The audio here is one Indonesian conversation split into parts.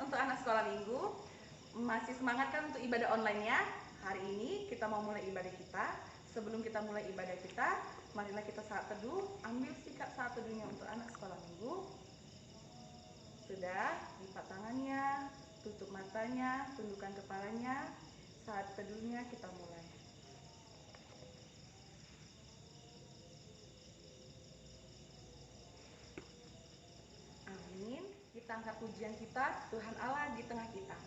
untuk anak sekolah minggu. Masih semangat kan untuk ibadah online-nya? Hari ini kita mau mulai ibadah kita. Sebelum kita mulai ibadah kita, marilah kita saat teduh. Ambil sikap saat teduhnya untuk anak sekolah minggu. Sudah, lipat tangannya, tutup matanya, tundukkan kepalanya. Saat teduhnya kita mulai. Amin. Kita angkat pujian kita, Tuhan Allah di tengah kita.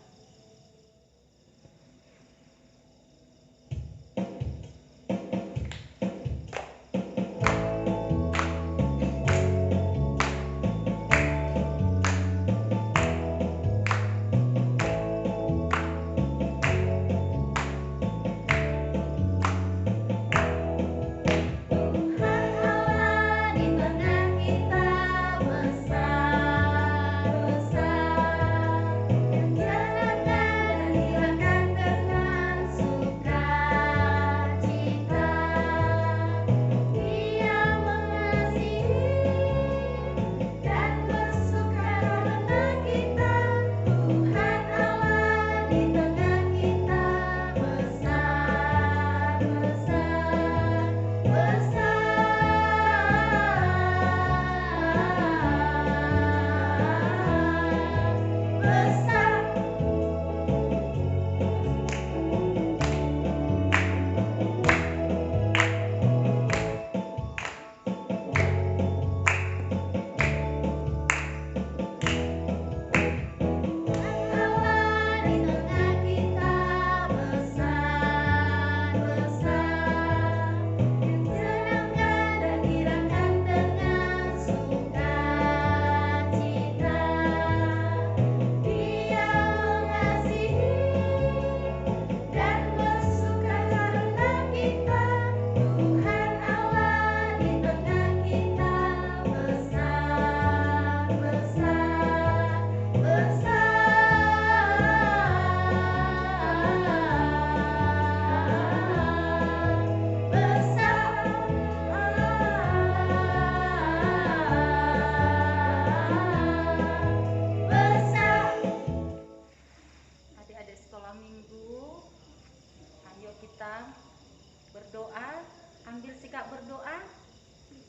Berdoa, ambil sikap berdoa.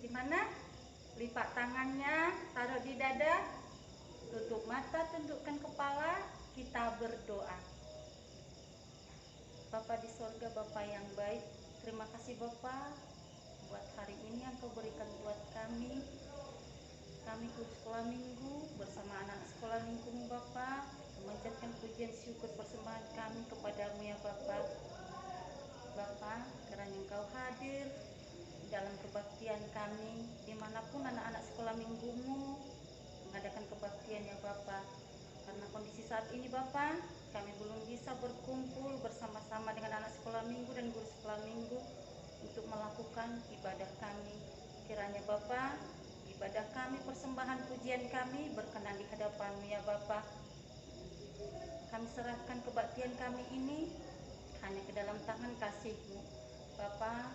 Di mana? Lipat tangannya, taruh di dada, tutup mata, tundukkan kepala, kita berdoa. Bapa di sorga, Bapa yang baik, terima kasih Bapa buat hari ini yang Kau berikan buat kami. Kami guru sekolah minggu bersama anak sekolah minggu Bapa, memanjatkan pujian syukur persembahan kami kepadamu ya Bapa. Bapa, kiranya Engkau hadir dalam kebaktian kami, dimanapun anak-anak sekolah minggumu mengadakan kebaktian ya Bapa. Karena kondisi saat ini Bapa, kami belum bisa berkumpul bersama-sama dengan anak sekolah minggu dan guru sekolah minggu untuk melakukan ibadah kami. Kiranya Bapa, ibadah kami, persembahan pujian kami berkenan di hadapan-Mu ya Bapa. Kami serahkan kebaktian kami ini hanya ke dalam tangan kasih-Mu Bapa.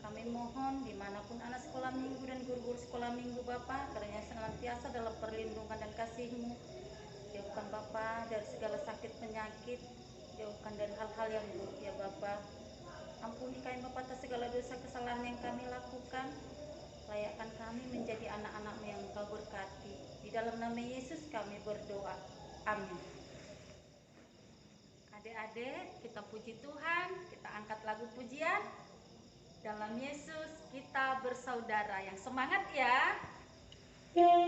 Kami mohon dimanapun anak sekolah minggu dan guru-guru sekolah minggu Bapa, kiranya senantiasa dalam perlindungan dan kasih-Mu. Jauhkan Bapa dari segala sakit penyakit, jauhkan dari hal-hal yang buruk ya Bapa. Ampuni kami Bapa atas segala dosa kesalahan yang kami lakukan. Layakkan kami menjadi anak-anak-Mu yang Engkau berkati. Di dalam nama Yesus kami berdoa. Amin. Adik-adik, kita puji Tuhan, kita angkat lagu pujian. Dalam Yesus kita bersaudara. Yang semangat ya. Kita bersaudara.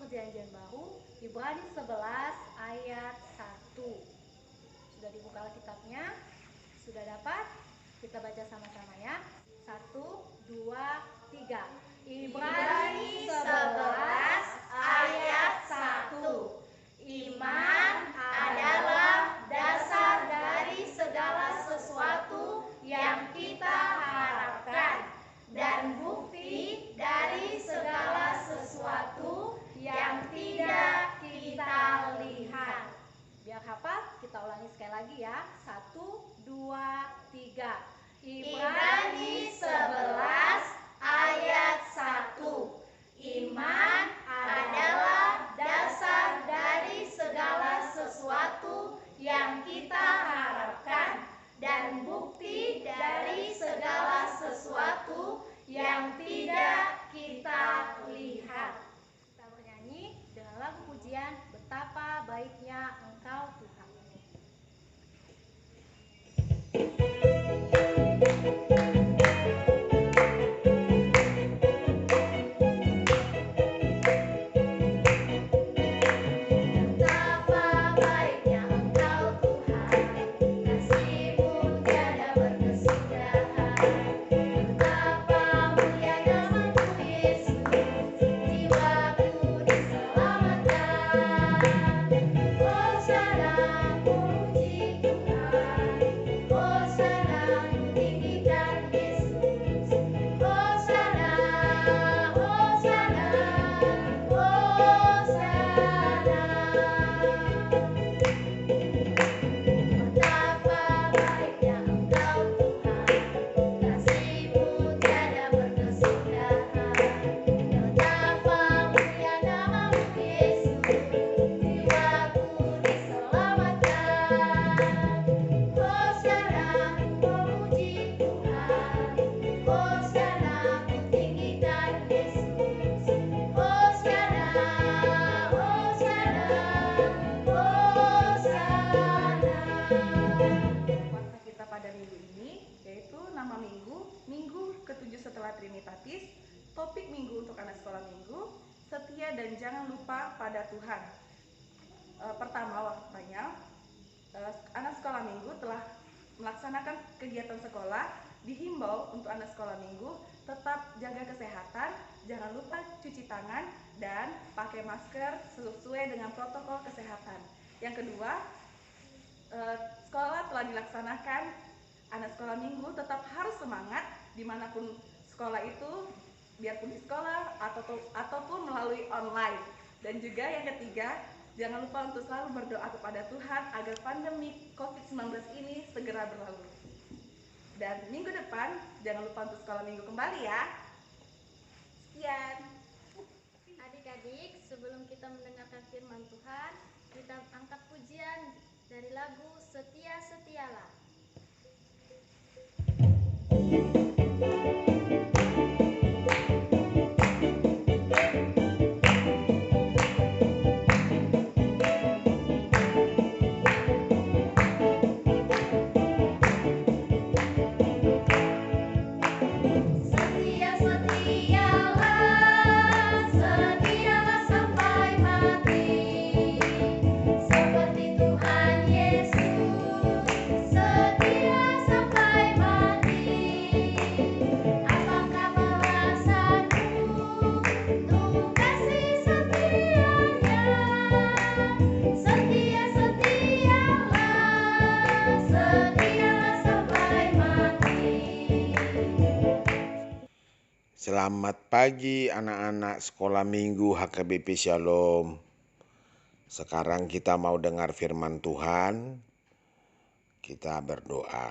Perjanjian Baru, Ibrani 11 ayat 1. Sudah dibuka Alkitabnya? Sudah dapat? Kita baca sama-sama ya. 1, 2, 3. Ibrani 11 ayat 1. Iman adalah dasar dari segala sesuatu yang kita harapkan dan bukti dari segala sesuatu yang tidak kita lihat. Biar hafal, kita ulangi sekali lagi ya. 1, 2, 3. Ibrani 11 ayat 1. Iman adalah dasar dari segala sesuatu yang kita harapkan dan bukti dari segala sesuatu yang tidak kita lihat. Kita bernyanyi dengan lagu pujian Betapa Baiknya Engkau Tuhan. Betapa baiknya Engkau Tuhan, kasih-Mu tiada berkesudahan. Betapa mulia nama-Mu Yesus, jiwaku diselamatkan. Hosana puji Tuhan, Hosana tinggikan Yesus. Hosana, Hosana, Hosana. Betapa baiknya Engkau Tuhan, kasih-Mu tiada berkesudahan. Betapa mulia nama-Mu Yesus, jiwaku diselamatkan. Hosana memuji Tuhan, Hosana tinggikan Yesus. Hosana, Hosana, Hosana. Puasa kita pada minggu ini yaitu nama minggu ke-7 setelah Trinitatis, topik minggu untuk anak sekolah minggu, setia dan jangan lupa pada Tuhan. Pertama waktunya, anak sekolah minggu telah melaksanakan kegiatan sekolah, dihimbau untuk anak sekolah minggu tetap jaga kesehatan, jangan lupa cuci tangan dan pakai masker sesuai dengan protokol kesehatan. Yang kedua, sekolah telah dilaksanakan, anak sekolah minggu tetap harus semangat dimanapun sekolah itu, biarpun di sekolah ataupun melalui online. Dan juga yang ketiga, jangan lupa untuk selalu berdoa kepada Tuhan agar pandemi COVID-19 ini segera berlalu. Dan minggu depan jangan lupa untuk sekolah minggu kembali ya. Sekian. Adik-adik, sebelum kita mendengarkan firman Tuhan, kita angkat pujian dari lagu Setia Setialah. Setia, setialah, setialah sampai mati. Seperti Tuhan Yesus, setia sampai mati. Apakah balasanmu untuk kasih setianya? Setia, setialah, setialah sampai mati. Selamat pagi anak-anak sekolah minggu HKBP Shalom. Sekarang kita mau dengar firman Tuhan. Kita berdoa.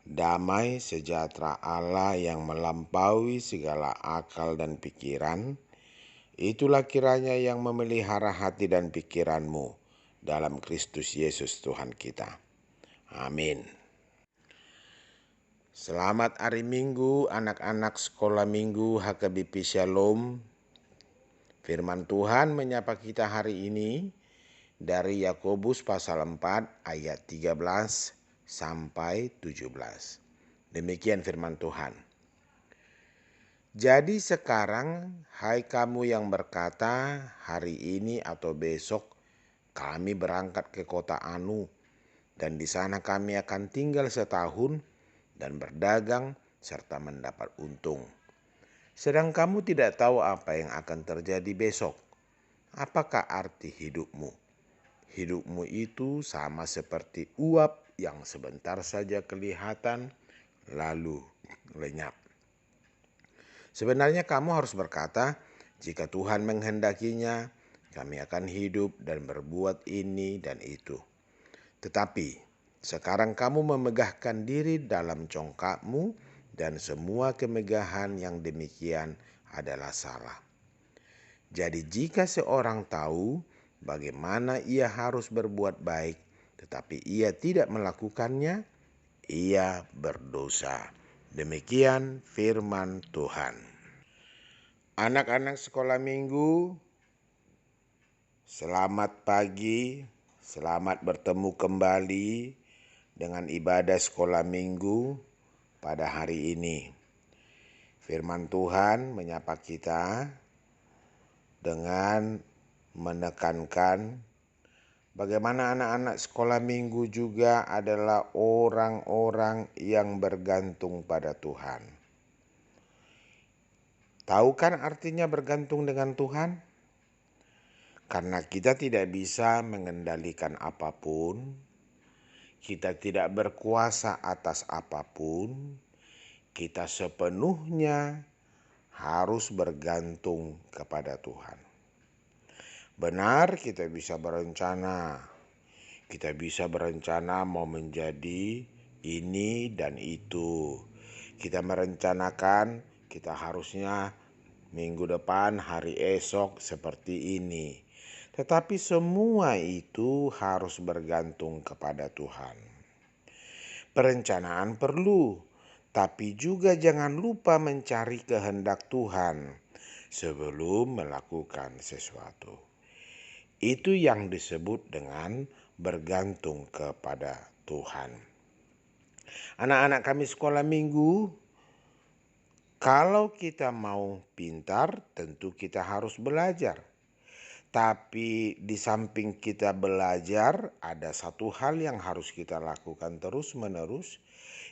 Damai sejahtera Allah yang melampaui segala akal dan pikiran, itulah kiranya yang memelihara hati dan pikiranmu dalam Kristus Yesus Tuhan kita. Amin. Selamat hari Minggu anak-anak sekolah minggu HKBP Shalom. Firman Tuhan menyapa kita hari ini dari Yakobus pasal 4 ayat 13 sampai 17. Demikian firman Tuhan. Jadi sekarang, hai kamu yang berkata, hari ini atau besok kami berangkat ke kota Anu, dan di sana kami akan tinggal setahun dan berdagang serta mendapat untung. Sedang kamu tidak tahu apa yang akan terjadi besok. Apakah arti hidupmu? Hidupmu itu sama seperti uap yang sebentar saja kelihatan lalu lenyap. Sebenarnya kamu harus berkata, jika Tuhan menghendakinya, kami akan hidup dan berbuat ini dan itu. Tetapi sekarang kamu memegahkan diri dalam congkakmu dan semua kemegahan yang demikian adalah salah. Jadi jika seorang tahu bagaimana ia harus berbuat baik, tetapi ia tidak melakukannya, ia berdosa. Demikian firman Tuhan. Anak-anak sekolah minggu, selamat pagi, selamat bertemu kembali dengan ibadah sekolah minggu pada hari ini. Firman Tuhan menyapa kita dengan menekankan bagaimana anak-anak sekolah minggu juga adalah orang-orang yang bergantung pada Tuhan. Tahu kan artinya bergantung dengan Tuhan? Karena kita tidak bisa mengendalikan apapun, kita tidak berkuasa atas apapun, kita sepenuhnya harus bergantung kepada Tuhan. Benar, kita bisa berencana mau menjadi ini dan itu. Kita merencanakan kita harusnya minggu depan, hari esok seperti ini. Tetapi semua itu harus bergantung kepada Tuhan. Perencanaan perlu, tapi juga jangan lupa mencari kehendak Tuhan sebelum melakukan sesuatu. Itu yang disebut dengan bergantung kepada Tuhan. Anak-anak kami sekolah minggu, kalau kita mau pintar, tentu kita harus belajar. Tapi di samping kita belajar, ada satu hal yang harus kita lakukan terus-menerus,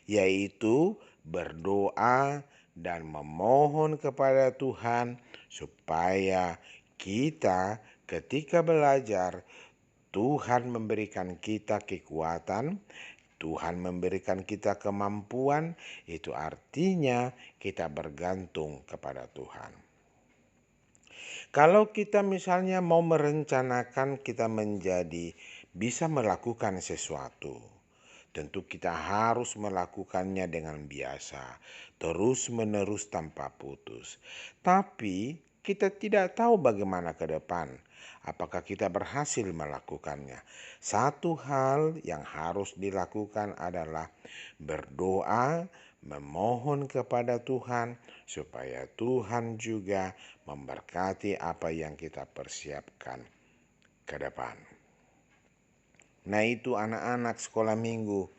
yaitu berdoa dan memohon kepada Tuhan supaya kita ketika belajar, Tuhan memberikan kita kekuatan, Tuhan memberikan kita kemampuan, itu artinya kita bergantung kepada Tuhan. Kalau kita misalnya mau merencanakan kita bisa melakukan sesuatu, tentu kita harus melakukannya dengan biasa, terus-menerus tanpa putus. Tapi kita tidak tahu bagaimana ke depan, apakah kita berhasil melakukannya. Satu hal yang harus dilakukan adalah berdoa, memohon kepada Tuhan supaya Tuhan juga memberkati apa yang kita persiapkan ke depan. Nah, itu anak-anak sekolah minggu,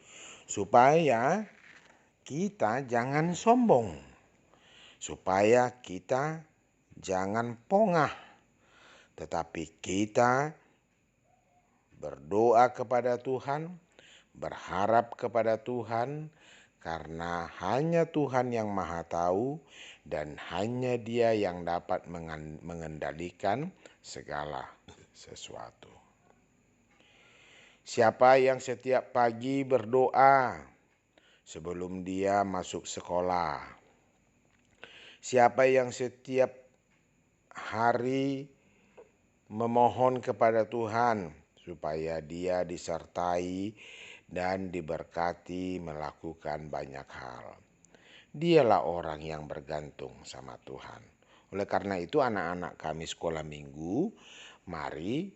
supaya kita jangan sombong, supaya kita jangan pongah, tetapi kita berdoa kepada Tuhan, berharap kepada Tuhan, karena hanya Tuhan yang Maha Tahu dan hanya Dia yang dapat mengendalikan segala sesuatu. Siapa yang setiap pagi berdoa sebelum dia masuk sekolah? Siapa yang setiap hari memohon kepada Tuhan supaya dia disertai dan diberkati melakukan banyak hal? Dialah orang yang bergantung sama Tuhan. Oleh karena itu anak-anak kami sekolah minggu, mari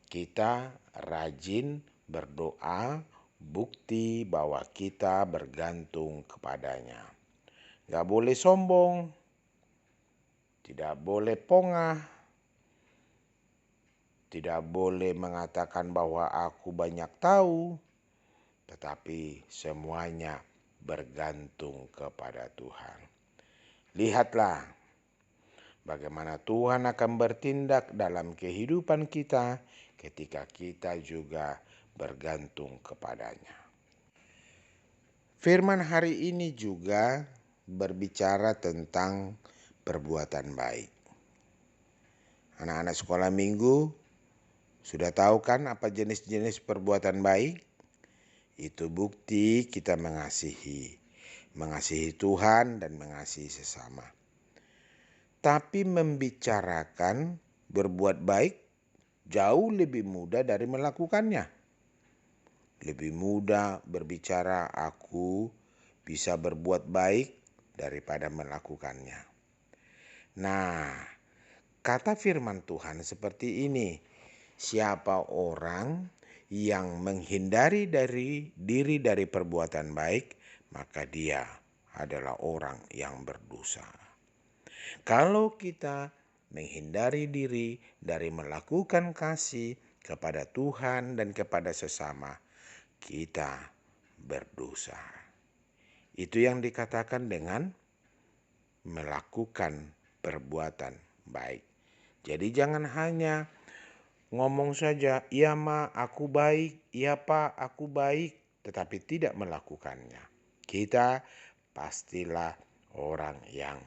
kita rajin berdoa, bukti bahwa kita bergantung kepadanya. Gak boleh sombong, tidak boleh pongah, tidak boleh mengatakan bahwa aku banyak tahu, tetapi semuanya bergantung kepada Tuhan. Lihatlah bagaimana Tuhan akan bertindak dalam kehidupan kita ketika kita juga bergantung kepadanya. Firman hari ini juga berbicara tentang perbuatan baik. Anak-anak sekolah minggu sudah tahu kan apa jenis-jenis perbuatan baik? Itu bukti kita mengasihi Tuhan dan mengasihi sesama. Tapi membicarakan berbuat baik jauh lebih mudah dari melakukannya. Lebih mudah berbicara aku bisa berbuat baik daripada melakukannya. Nah, kata firman Tuhan seperti ini, siapa orang yang menghindari diri dari perbuatan baik, maka dia adalah orang yang berdosa. Kalau kita menghindari diri dari melakukan kasih kepada Tuhan dan kepada sesama, kita berdosa. Itu yang dikatakan dengan melakukan perbuatan baik. Jadi jangan hanya ngomong saja, iya ma aku baik, iya pak aku baik, tetapi tidak melakukannya. Kita pastilah orang yang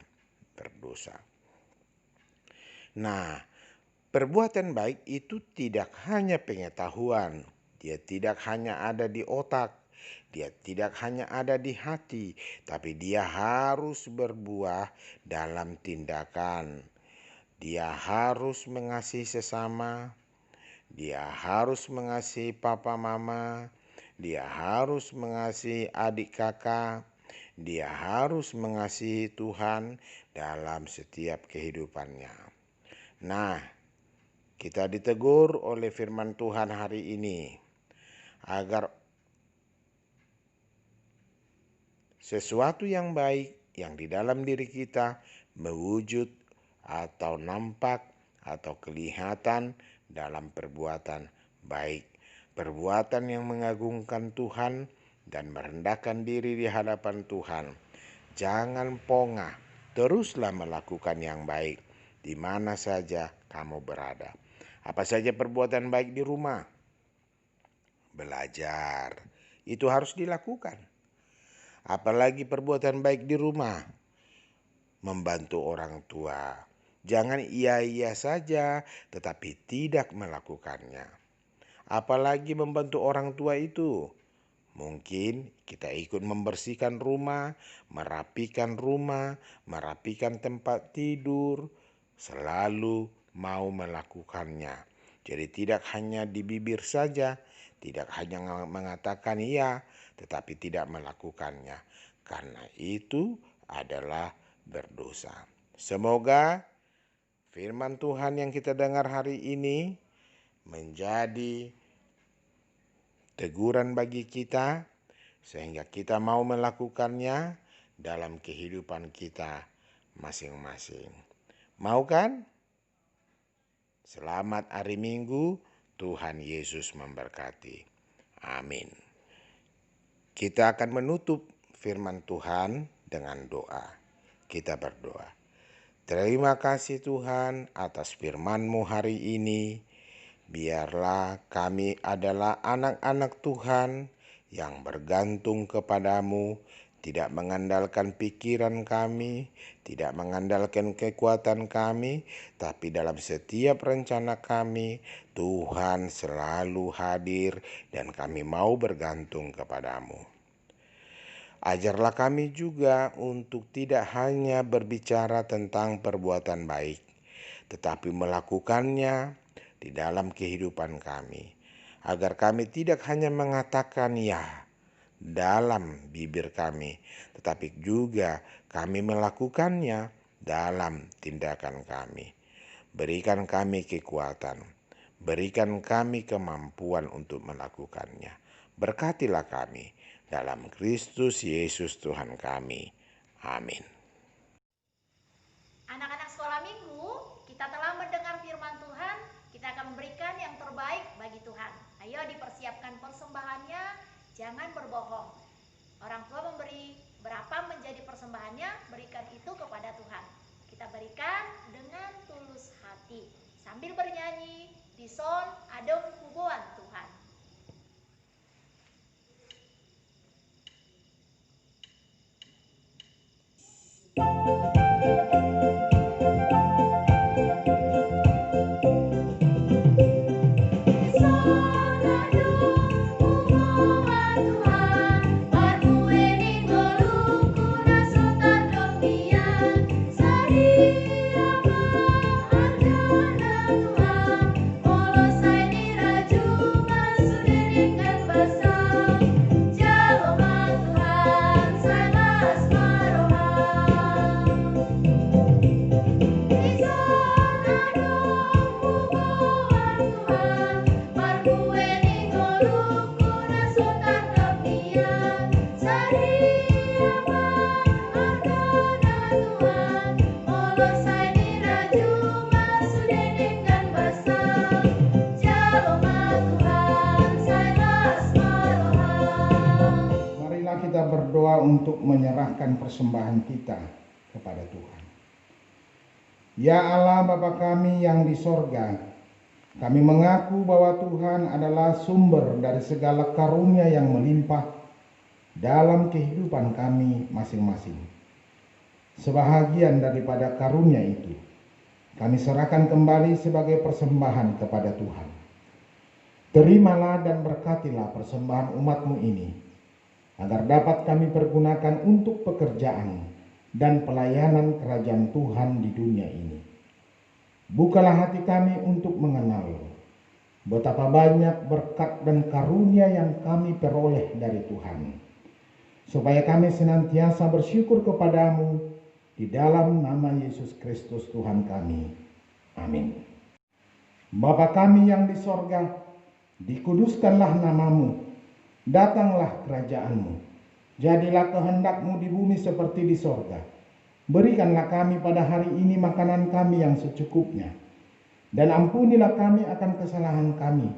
berdosa. Nah, perbuatan baik itu tidak hanya pengetahuan, dia tidak hanya ada di otak, dia tidak hanya ada di hati, tapi dia harus berbuah dalam tindakan. Dia harus mengasihi sesama, dia harus mengasihi papa mama, dia harus mengasihi adik kakak, dia harus mengasihi Tuhan dalam setiap kehidupannya. Nah, kita ditegur oleh firman Tuhan hari ini agar sesuatu yang baik yang di dalam diri kita mewujud atau nampak atau kelihatan dalam perbuatan baik. Perbuatan yang mengagungkan Tuhan dan merendahkan diri di hadapan Tuhan. Jangan pongah, teruslah melakukan yang baik di mana saja kamu berada. Apa saja perbuatan baik di rumah? Belajar, itu harus dilakukan. Apalagi perbuatan baik di rumah, membantu orang tua. Jangan iya-iya saja tetapi tidak melakukannya. Apalagi membantu orang tua itu. Mungkin kita ikut membersihkan rumah, merapikan tempat tidur, selalu mau melakukannya. Jadi tidak hanya di bibir saja, tidak hanya mengatakan iya, tetapi tidak melakukannya. Karena itu adalah berdosa. Semoga firman Tuhan yang kita dengar hari ini menjadi teguran bagi kita sehingga kita mau melakukannya dalam kehidupan kita masing-masing. Mau kan? Selamat hari Minggu, Tuhan Yesus memberkati. Amin. Kita akan menutup firman Tuhan dengan doa. Kita berdoa. Terima kasih Tuhan atas firman-Mu hari ini. Biarlah kami adalah anak-anak Tuhan yang bergantung kepadamu, tidak mengandalkan pikiran kami, tidak mengandalkan kekuatan kami, tapi dalam setiap rencana kami, Tuhan selalu hadir dan kami mau bergantung kepadamu. Ajarlah kami juga untuk tidak hanya berbicara tentang perbuatan baik, tetapi melakukannya di dalam kehidupan kami, agar kami tidak hanya mengatakan ya dalam bibir kami, tetapi juga kami melakukannya dalam tindakan kami. Berikan kami kekuatan, berikan kami kemampuan untuk melakukannya. Berkatilah kami dalam Kristus Yesus Tuhan kami. Amin. Anak-anak sekolah minggu, kita telah mendengar firman Tuhan, kita akan memberikan yang terbaik bagi Tuhan. Ayo dipersiapkan persembahannya, jangan berbohong. Orang tua memberi Berapa menjadi persembahannya, berikan itu kepada Tuhan. Kita berikan dengan tulus hati sambil bernyanyi di son adem kubuan Tuhan. Marilah kita berdoa untuk menyerahkan persembahan kita kepada Tuhan. Ya Allah Bapa kami yang di sorga, kami mengaku bahwa Tuhan adalah sumber dari segala karunia yang melimpah dalam kehidupan kami masing-masing. Sebahagian daripada karunia itu, kami serahkan kembali sebagai persembahan kepada Tuhan. Terimalah dan berkatilah persembahan umat-Mu ini, agar dapat kami pergunakan untuk pekerjaan dan pelayanan kerajaan Tuhan di dunia ini. Bukalah hati kami untuk mengenal betapa banyak berkat dan karunia yang kami peroleh dari Tuhan, supaya kami senantiasa bersyukur kepadamu di dalam nama Yesus Kristus Tuhan kami. Amin. Bapa kami yang di sorga, dikuduskanlah namamu, datanglah kerajaanmu, jadilah kehendak-Mu di bumi seperti di sorga. Berikanlah kami pada hari ini makanan kami yang secukupnya, dan ampunilah kami akan kesalahan kami,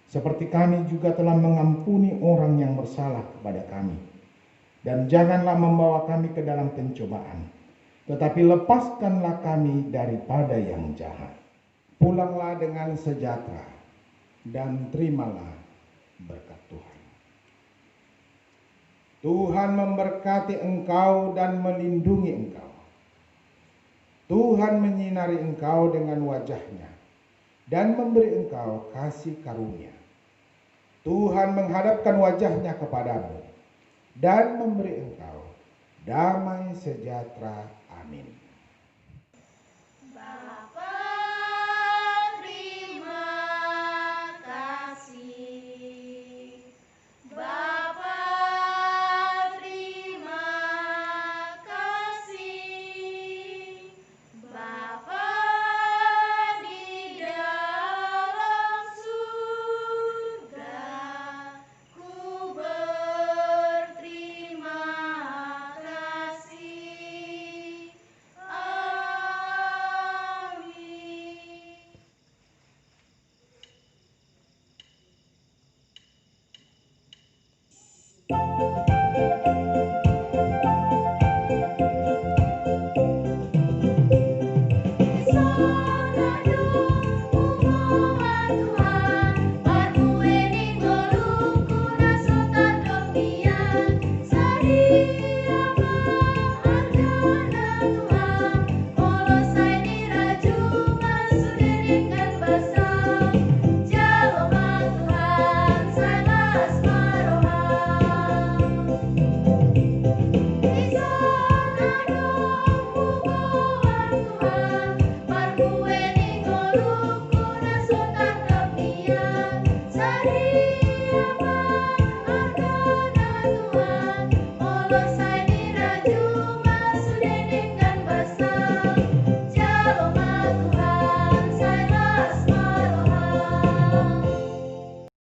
seperti kami juga telah mengampuni orang yang bersalah kepada kami. Dan janganlah membawa kami ke dalam pencobaan, tetapi lepaskanlah kami daripada yang jahat. Pulanglah dengan sejahtera, dan terimalah berkat Tuhan. Tuhan memberkati engkau dan melindungi engkau. Tuhan menyinari engkau dengan wajah-Nya dan memberi engkau kasih karunia. Tuhan menghadapkan wajah-Nya kepadamu dan memberi engkau damai sejahtera. Amin.